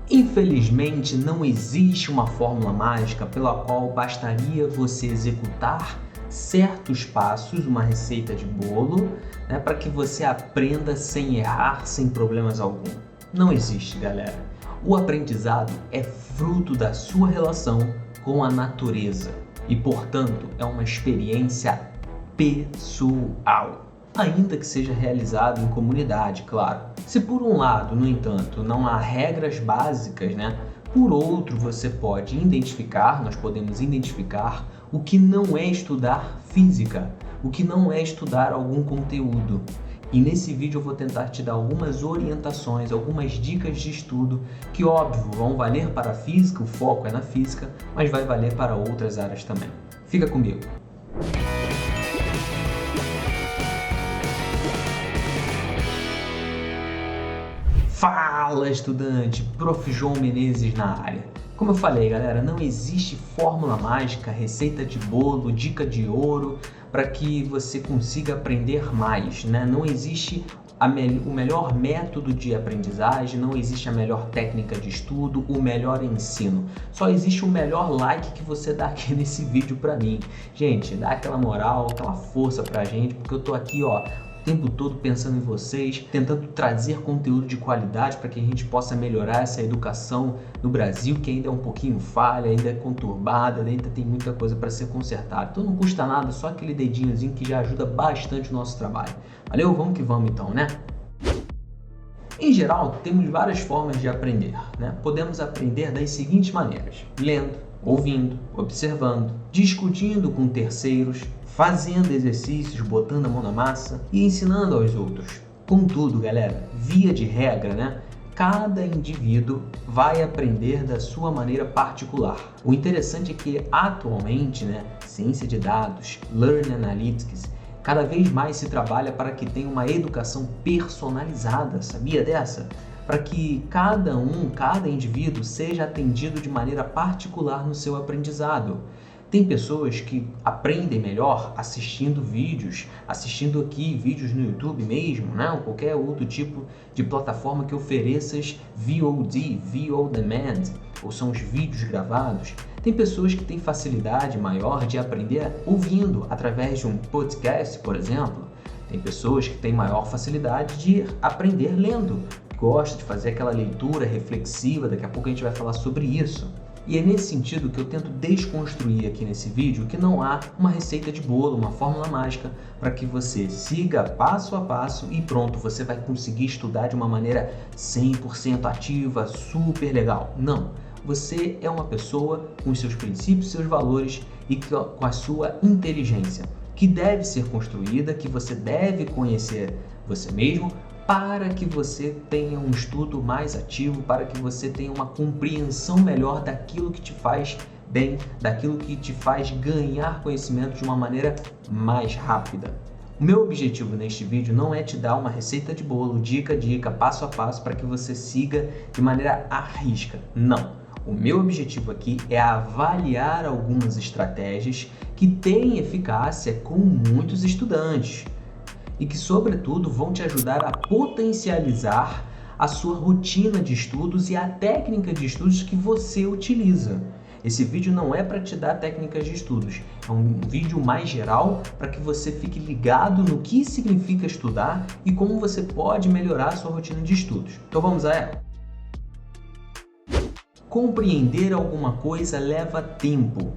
Infelizmente, não existe uma fórmula mágica pela qual bastaria você executar certos passos, uma receita de bolo, para que você aprenda sem errar, sem problemas algum. Não existe, galera. O aprendizado é fruto da sua relação com a natureza e, portanto, é uma experiência pessoal, ainda que seja realizado em comunidade, claro. Se por um lado, no entanto, não há regras básicas, por outro você pode identificar, nós podemos identificar o que não é estudar física, o que não é estudar algum conteúdo. E nesse vídeo eu vou tentar te dar algumas orientações, algumas dicas de estudo que, óbvio, vão valer para a física, o foco é na física, mas vai valer para outras áreas também. Fica comigo! Fala, estudante! Prof. João Menezes na área. Como eu falei, galera, não existe fórmula mágica, receita de bolo, dica de ouro para que você consiga aprender mais, Não existe o melhor método de aprendizagem, não existe a melhor técnica de estudo, o melhor ensino. Só existe o melhor like que você dá aqui nesse vídeo para mim. Gente, dá aquela moral, aquela força pra gente, porque eu tô aqui, o tempo todo pensando em vocês, tentando trazer conteúdo de qualidade para que a gente possa melhorar essa educação no Brasil, que ainda é um pouquinho falha, ainda é conturbada, ainda tem muita coisa para ser consertada. Então não custa nada, só aquele dedinhozinho que já ajuda bastante o nosso trabalho. Valeu? Vamos que vamos então, Em geral, temos várias formas de aprender, Podemos aprender das seguintes maneiras: lendo, ouvindo, observando, discutindo com terceiros, fazendo exercícios, botando a mão na massa e ensinando aos outros. Contudo, galera, via de regra, cada indivíduo vai aprender da sua maneira particular. O interessante é que atualmente, ciência de dados, Learning Analytics, cada vez mais se trabalha para que tenha uma educação personalizada, sabia dessa? Para que cada indivíduo seja atendido de maneira particular no seu aprendizado. Tem pessoas que aprendem melhor assistindo vídeos, assistindo aqui vídeos no YouTube mesmo, ou qualquer outro tipo de plataforma que ofereça VOD, VO Demand, ou são os vídeos gravados. Tem pessoas que têm facilidade maior de aprender ouvindo, através de um podcast, por exemplo. Tem pessoas que têm maior facilidade de aprender lendo, gosta de fazer aquela leitura reflexiva, daqui a pouco a gente vai falar sobre isso. E é nesse sentido que eu tento desconstruir aqui nesse vídeo que não há uma receita de bolo, uma fórmula mágica para que você siga passo a passo e pronto, você vai conseguir estudar de uma maneira 100% ativa, super legal. Não, você é uma pessoa com os seus princípios, seus valores e com a sua inteligência, que deve ser construída, que você deve conhecer você mesmo, para que você tenha um estudo mais ativo, para que você tenha uma compreensão melhor daquilo que te faz bem, daquilo que te faz ganhar conhecimento de uma maneira mais rápida. O meu objetivo neste vídeo não é te dar uma receita de bolo, dica a dica, passo a passo, para que você siga de maneira à risca. Não. O meu objetivo aqui é avaliar algumas estratégias que têm eficácia com muitos estudantes e que, sobretudo, vão te ajudar a potencializar a sua rotina de estudos e a técnica de estudos que você utiliza. Esse vídeo não é para te dar técnicas de estudos, é um vídeo mais geral para que você fique ligado no que significa estudar e como você pode melhorar a sua rotina de estudos. Então vamos a ela? Compreender alguma coisa leva tempo.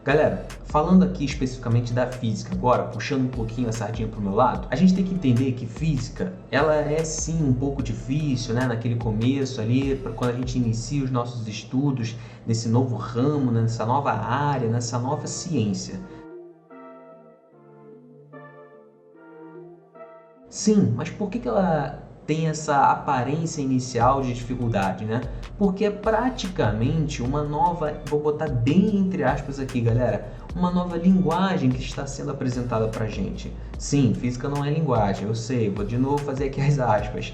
Galera, falando aqui especificamente da física agora, puxando um pouquinho a sardinha para o meu lado, a gente tem que entender que física, ela é sim um pouco difícil, naquele começo ali, quando a gente inicia os nossos estudos nesse novo ramo, nessa nova área, nessa nova ciência. Sim, mas por que ela tem essa aparência inicial de dificuldade, Porque é praticamente uma nova, vou botar bem entre aspas aqui, galera, uma nova linguagem que está sendo apresentada pra gente. Sim, física não é linguagem, eu sei, vou de novo fazer aqui as aspas.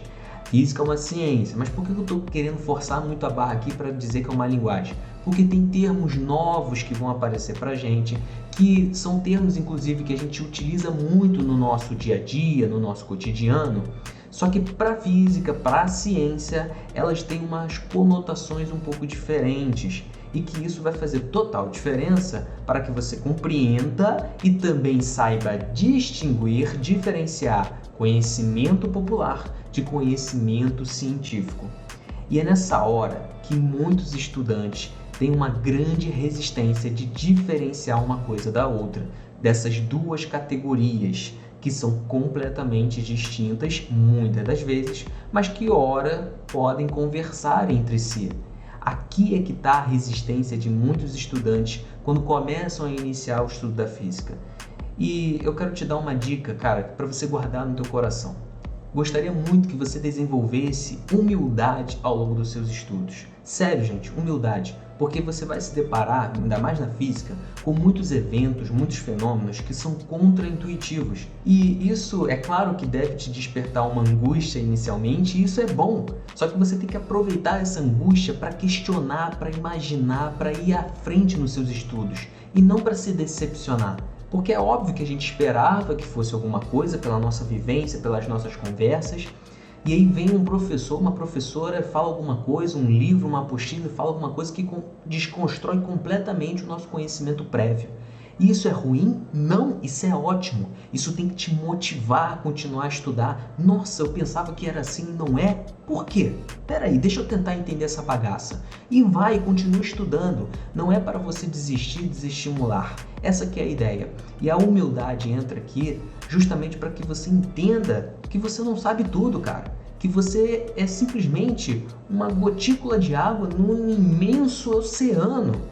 Física é uma ciência, mas por que eu estou querendo forçar muito a barra aqui para dizer que é uma linguagem? Porque tem termos novos que vão aparecer pra gente, que são termos, inclusive, que a gente utiliza muito no nosso dia a dia, no nosso cotidiano. Só que para a física, para a ciência, elas têm umas conotações um pouco diferentes e que isso vai fazer total diferença para que você compreenda e também saiba distinguir, diferenciar conhecimento popular de conhecimento científico. E é nessa hora que muitos estudantes têm uma grande resistência de diferenciar uma coisa da outra, dessas duas categorias que são completamente distintas, muitas das vezes, mas que ora podem conversar entre si. Aqui é que está a resistência de muitos estudantes quando começam a iniciar o estudo da física. E eu quero te dar uma dica, cara, para você guardar no teu coração. Gostaria muito que você desenvolvesse humildade ao longo dos seus estudos. Sério, gente, humildade, porque você vai se deparar, ainda mais na física, com muitos eventos, muitos fenômenos que são contraintuitivos. E isso, é claro que deve te despertar uma angústia inicialmente, e isso é bom. Só que você tem que aproveitar essa angústia para questionar, para imaginar, para ir à frente nos seus estudos, e não para se decepcionar. Porque é óbvio que a gente esperava que fosse alguma coisa pela nossa vivência, pelas nossas conversas, e aí vem um professor, uma professora, fala alguma coisa, um livro, uma apostila, fala alguma coisa que desconstrói completamente o nosso conhecimento prévio. E isso é ruim? Não, isso é ótimo. Isso tem que te motivar a continuar a estudar. Nossa, eu pensava que era assim e não é? Por quê? Peraí, deixa eu tentar entender essa bagaça. E vai, continua estudando. Não é para você desistir, desestimular. Essa que é a ideia. E a humildade entra aqui justamente para que você entenda que você não sabe tudo, cara. Que você é simplesmente uma gotícula de água num imenso oceano.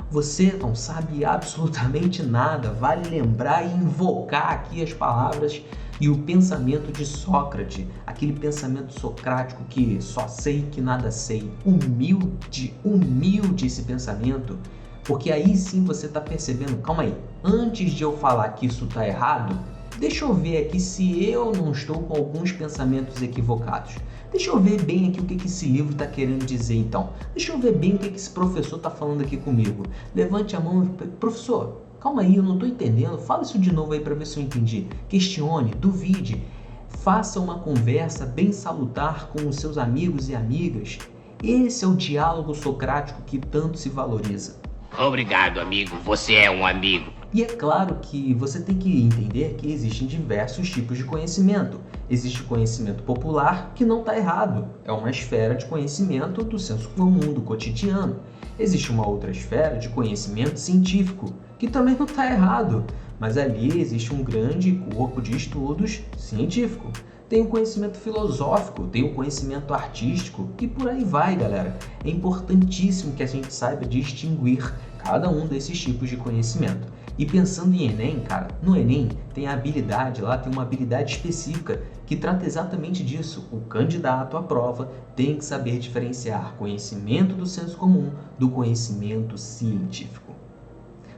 Você não sabe absolutamente nada. Vale lembrar e invocar aqui as palavras e o pensamento de Sócrates, aquele pensamento socrático que só sei que nada sei. Humilde esse pensamento, porque aí sim você está percebendo, calma aí, antes de eu falar que isso está errado, deixa eu ver aqui se eu não estou com alguns pensamentos equivocados. Deixa eu ver bem aqui o que esse livro está querendo dizer então. Deixa eu ver bem o que esse professor está falando aqui comigo. Levante a mão e... Professor, calma aí, eu não estou entendendo. Fala isso de novo aí para ver se eu entendi. Questione, duvide. Faça uma conversa bem salutar com os seus amigos e amigas. Esse é o diálogo socrático que tanto se valoriza. Obrigado, amigo. Você é um amigo. E é claro que você tem que entender que existem diversos tipos de conhecimento. Existe o conhecimento popular, que não está errado. É uma esfera de conhecimento do senso comum, do cotidiano. Existe uma outra esfera de conhecimento científico, que também não está errado. Mas ali existe um grande corpo de estudos científico. Tem o conhecimento filosófico, tem o conhecimento artístico e por aí vai, galera. É importantíssimo que a gente saiba distinguir cada um desses tipos de conhecimento. E pensando em Enem, cara, no Enem tem a habilidade lá, tem uma habilidade específica que trata exatamente disso. O candidato à prova tem que saber diferenciar conhecimento do senso comum do conhecimento científico.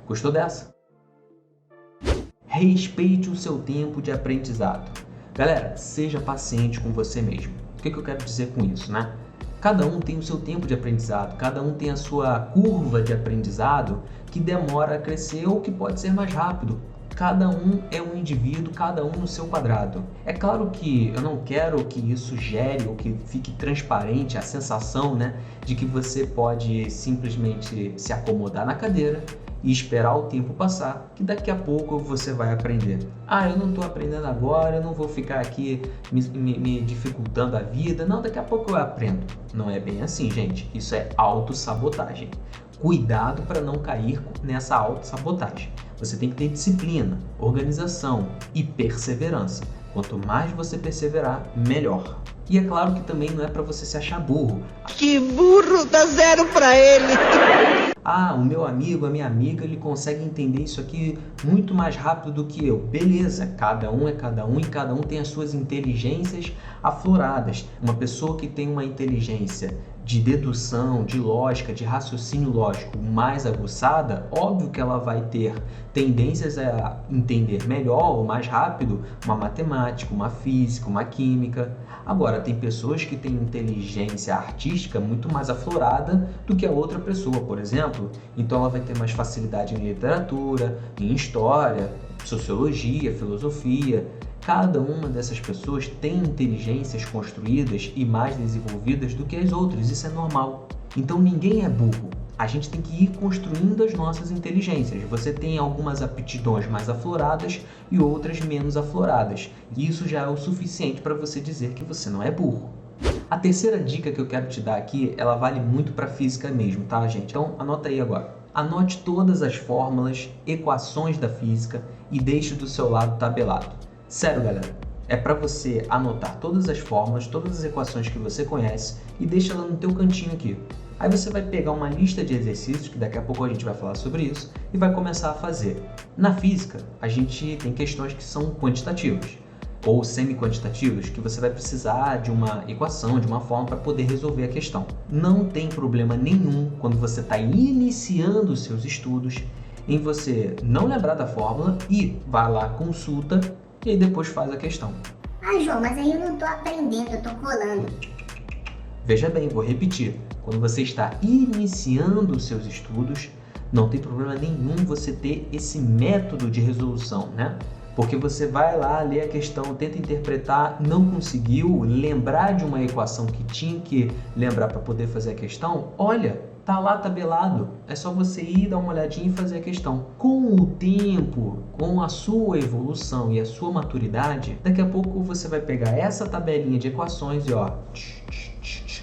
Gostou dessa? Respeite o seu tempo de aprendizado. Galera, seja paciente com você mesmo. O que eu quero dizer com isso, né? Cada um tem o seu tempo de aprendizado, cada um tem a sua curva de aprendizado que demora a crescer ou que pode ser mais rápido. Cada um é um indivíduo, cada um no seu quadrado. É claro que eu não quero que isso gere ou que fique transparente a sensação, né, de que você pode simplesmente se acomodar na cadeira e esperar o tempo passar, que daqui a pouco você vai aprender. Ah, eu não estou aprendendo agora, eu não vou ficar aqui me dificultando a vida. Não, daqui a pouco eu aprendo. Não é bem assim, gente. Isso é autossabotagem. Cuidado para não cair nessa autossabotagem. Você tem que ter disciplina, organização e perseverança. Quanto mais você perseverar, melhor. E é claro que também não é para você se achar burro. Que burro, dá 0 para ele. Ah, o meu amigo, a minha amiga, ele consegue entender isso aqui muito mais rápido do que eu. Beleza, cada um é cada um e cada um tem as suas inteligências afloradas. Uma pessoa que tem uma inteligência de dedução, de lógica, de raciocínio lógico mais aguçada, óbvio que ela vai ter tendências a entender melhor ou mais rápido uma matemática, uma física, uma química. Agora, tem pessoas que têm inteligência artística muito mais aflorada do que a outra pessoa, por exemplo. Então ela vai ter mais facilidade em literatura, em história, sociologia, filosofia. Cada uma dessas pessoas tem inteligências construídas e mais desenvolvidas do que as outras, isso é normal. Então ninguém é burro. A gente tem que ir construindo as nossas inteligências. Você tem algumas aptidões mais afloradas e outras menos afloradas. E isso já é o suficiente para você dizer que você não é burro. A terceira dica que eu quero te dar aqui, ela vale muito para física mesmo, tá, gente? Então anota aí agora. Anote todas as fórmulas, equações da física e deixe do seu lado tabelado. Sério, galera. É para você anotar todas as fórmulas, todas as equações que você conhece e deixa ela no teu cantinho aqui. Aí você vai pegar uma lista de exercícios, que daqui a pouco a gente vai falar sobre isso, e vai começar a fazer. Na física, a gente tem questões que são quantitativas, ou semi-quantitativas, que você vai precisar de uma equação, de uma fórmula para poder resolver a questão. Não tem problema nenhum quando você está iniciando os seus estudos em você não lembrar da fórmula e vai lá, consulta e aí depois faz a questão. Ah, João, mas aí eu não tô aprendendo, eu tô colando. Veja bem, vou repetir. Quando você está iniciando os seus estudos, não tem problema nenhum você ter esse método de resolução, né? Porque você vai lá, lê a questão, tenta interpretar, não conseguiu lembrar de uma equação que tinha que lembrar para poder fazer a questão, olha, tá lá tabelado, é só você ir dar uma olhadinha e fazer a questão. Com o tempo, com a sua evolução e a sua maturidade, daqui a pouco você vai pegar essa tabelinha de equações e ó,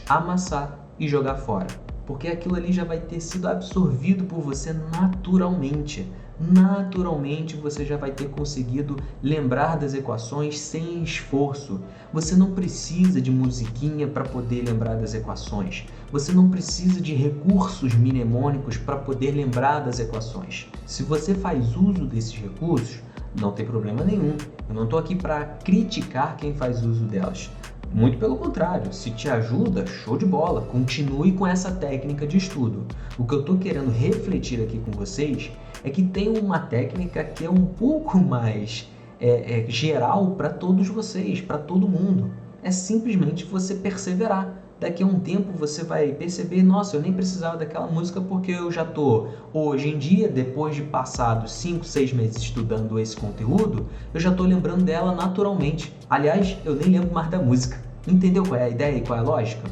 amassar e jogar fora. Porque aquilo ali já vai ter sido absorvido por você naturalmente. Naturalmente você já vai ter conseguido lembrar das equações sem esforço. Você não precisa de musiquinha para poder lembrar das equações. Você não precisa de recursos mnemônicos para poder lembrar das equações. Se você faz uso desses recursos, não tem problema nenhum. Eu não estou aqui para criticar quem faz uso delas. Muito pelo contrário, se te ajuda, show de bola, continue com essa técnica de estudo. O que eu estou querendo refletir aqui com vocês é que tem uma técnica que é um pouco mais geral para todos vocês, para todo mundo. É simplesmente você perseverar. Daqui a um tempo você vai perceber, nossa, eu nem precisava daquela música porque eu já estou, hoje em dia, depois de passados 5, 6 meses estudando esse conteúdo, eu já estou lembrando dela naturalmente. Aliás, eu nem lembro mais da música. Entendeu qual é a ideia e qual é a lógica?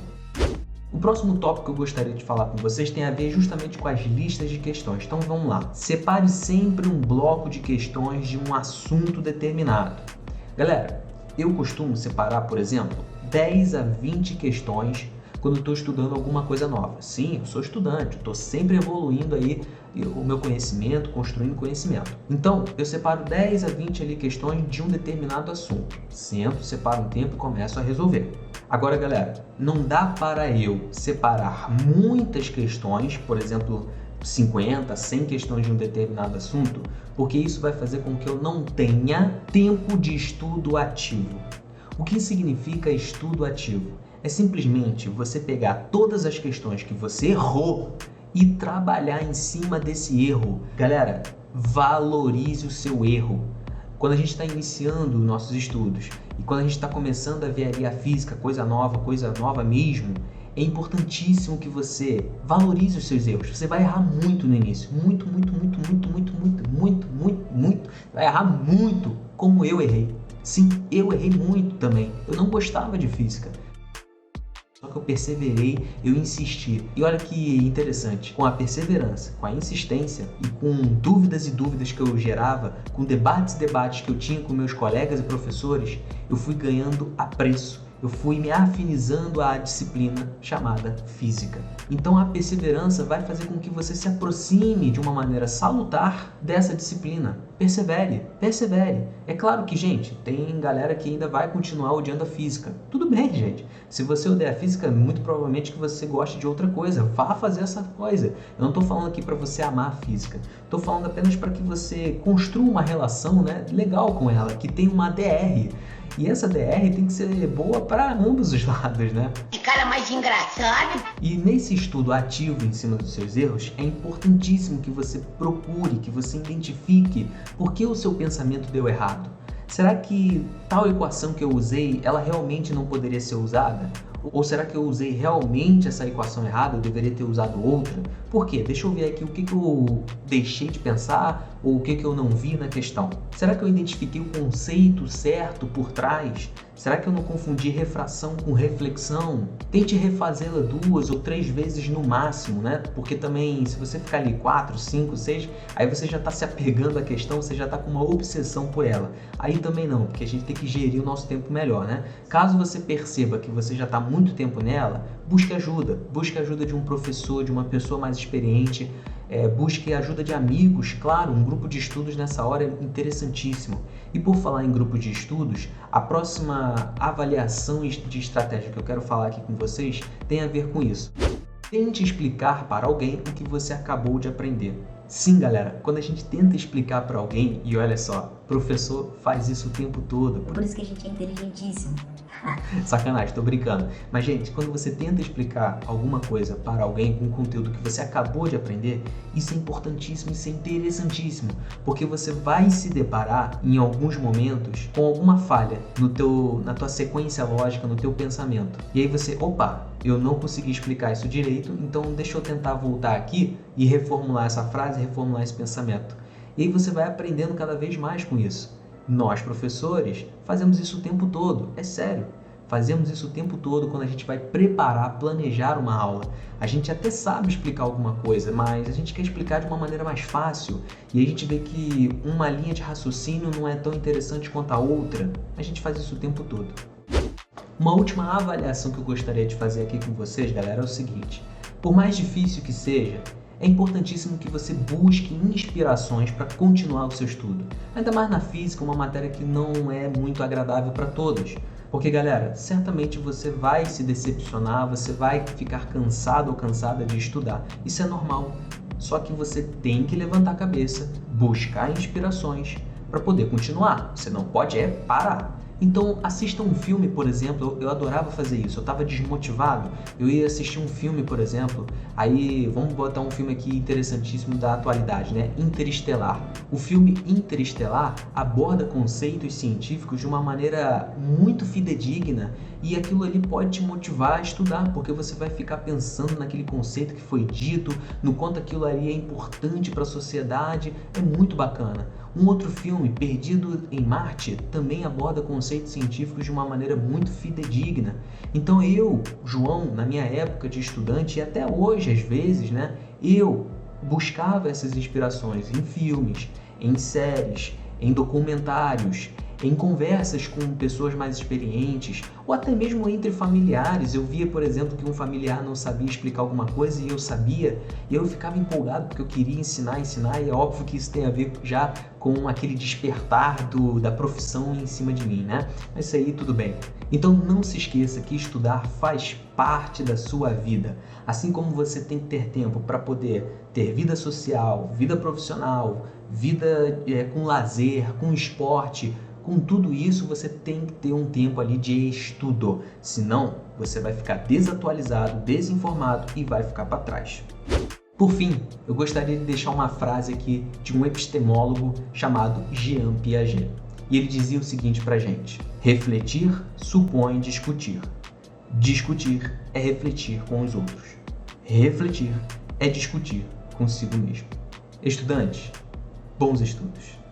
O próximo tópico que eu gostaria de falar com vocês tem a ver justamente com as listas de questões. Então vamos lá. Separe sempre um bloco de questões de um assunto determinado. Galera, eu costumo separar, por exemplo, 10 a 20 questões quando estou estudando alguma coisa nova. Sim, eu sou estudante, estou sempre evoluindo aí o meu conhecimento, construindo conhecimento. Então, eu separo 10 a 20 ali questões de um determinado assunto. Sento, separo um tempo e começo a resolver. Agora, galera, não dá para eu separar muitas questões, por exemplo, 50, 100 questões de um determinado assunto, porque isso vai fazer com que eu não tenha tempo de estudo ativo. O que significa estudo ativo? É simplesmente você pegar todas as questões que você errou e trabalhar em cima desse erro. Galera, valorize o seu erro. Quando a gente está iniciando nossos estudos e quando a gente está começando a ver ali a física, coisa nova mesmo, é importantíssimo que você valorize os seus erros. Você vai errar muito no início. Muito. Vai errar muito, como eu errei. Sim, eu errei muito também. Eu não gostava de física. Só que eu perseverei, eu insisti. E olha que interessante, com a perseverança, com a insistência e com dúvidas e dúvidas que eu gerava, com debates que eu tinha com meus colegas e professores, eu fui ganhando apreço. Eu fui me afinizando à disciplina chamada física. Então a perseverança vai fazer com que você se aproxime de uma maneira salutar dessa disciplina. Persevere. É claro que, gente, tem galera que ainda vai continuar odiando a física. Tudo bem, gente. Se você odeia a física, muito provavelmente que você goste de outra coisa. Vá fazer essa coisa. Eu não estou falando aqui para você amar a física. Estou falando apenas para que você construa uma relação, legal com ela, que tem uma DR. E essa DR tem que ser boa para ambos os lados, né? Que cara mais engraçado! E nesse estudo ativo em cima dos seus erros, é importantíssimo que você procure, que você identifique por que o seu pensamento deu errado. Será que tal equação que eu usei, ela realmente não poderia ser usada? Ou será que eu usei realmente essa equação errada? Eu deveria ter usado outra? Por quê? Deixa eu ver aqui o que eu deixei de pensar, Ou o que eu não vi na questão? Será que eu identifiquei o conceito certo por trás? Será que eu não confundi refração com reflexão? Tente refazê-la 2 ou 3 vezes no máximo, né? Porque também, se você ficar ali 4, 5, 6, aí você já está se apegando à questão, você já está com uma obsessão por ela. Aí também não, porque a gente tem que gerir o nosso tempo melhor, né? Caso você perceba que você já está há muito tempo nela, busque ajuda de um professor, de uma pessoa mais experiente. Busque ajuda de amigos, claro, um grupo de estudos nessa hora é interessantíssimo. E por falar em grupo de estudos, a próxima avaliação de estratégia que eu quero falar aqui com vocês tem a ver com isso. Tente explicar para alguém o que você acabou de aprender. Sim, galera, quando a gente tenta explicar para alguém, e olha só, professor faz isso o tempo todo. Por isso que a gente é inteligentíssimo. Sacanagem, tô brincando. Mas, gente, quando você tenta explicar alguma coisa para alguém com conteúdo que você acabou de aprender, isso é importantíssimo, isso é interessantíssimo, porque você vai se deparar, em alguns momentos, com alguma falha na tua sequência lógica, no teu pensamento. E aí você, opa, eu não consegui explicar isso direito, então deixa eu tentar voltar aqui e reformular essa frase, reformular esse pensamento. E aí você vai aprendendo cada vez mais com isso. Nós, professores, fazemos isso o tempo todo, é sério. Fazemos isso o tempo todo quando a gente vai preparar, planejar uma aula. A gente até sabe explicar alguma coisa, mas a gente quer explicar de uma maneira mais fácil. E a gente vê que uma linha de raciocínio não é tão interessante quanto a outra. A gente faz isso o tempo todo. Uma última avaliação que eu gostaria de fazer aqui com vocês, galera, é o seguinte. Por mais difícil que seja, é importantíssimo que você busque inspirações para continuar o seu estudo. Ainda mais na física, uma matéria que não é muito agradável para todos. Porque, galera, certamente você vai se decepcionar, você vai ficar cansado ou cansada de estudar. Isso é normal. Só que você tem que levantar a cabeça, buscar inspirações para poder continuar. Você não pode parar. Então, assista um filme, por exemplo, eu adorava fazer isso, eu estava desmotivado, eu ia assistir um filme, por exemplo, aí vamos botar um filme aqui interessantíssimo da atualidade, né? Interestelar. O filme Interestelar aborda conceitos científicos de uma maneira muito fidedigna e aquilo ali pode te motivar a estudar, porque você vai ficar pensando naquele conceito que foi dito, no quanto aquilo ali é importante para a sociedade, é muito bacana. Um outro filme, Perdido em Marte, também aborda conceitos científicos de uma maneira muito fidedigna. Então eu, João, na minha época de estudante, e até hoje às vezes, né, eu buscava essas inspirações em filmes, em séries, em documentários, em conversas com pessoas mais experientes, ou até mesmo entre familiares. Eu via, por exemplo, que um familiar não sabia explicar alguma coisa e eu sabia, e eu ficava empolgado porque eu queria ensinar, e é óbvio que isso tem a ver já com aquele despertar da profissão em cima de mim, né? Mas isso aí tudo bem. Então não se esqueça que estudar faz parte da sua vida. Assim como você tem que ter tempo para poder ter vida social, vida profissional, vida com lazer, com esporte, com tudo isso você tem que ter um tempo ali de estudo, senão você vai ficar desatualizado, desinformado e vai ficar para trás. Por fim, eu gostaria de deixar uma frase aqui de um epistemólogo chamado Jean Piaget. E ele dizia o seguinte pra gente: refletir supõe discutir. Discutir é refletir com os outros. Refletir é discutir consigo mesmo. Estudantes, bons estudos!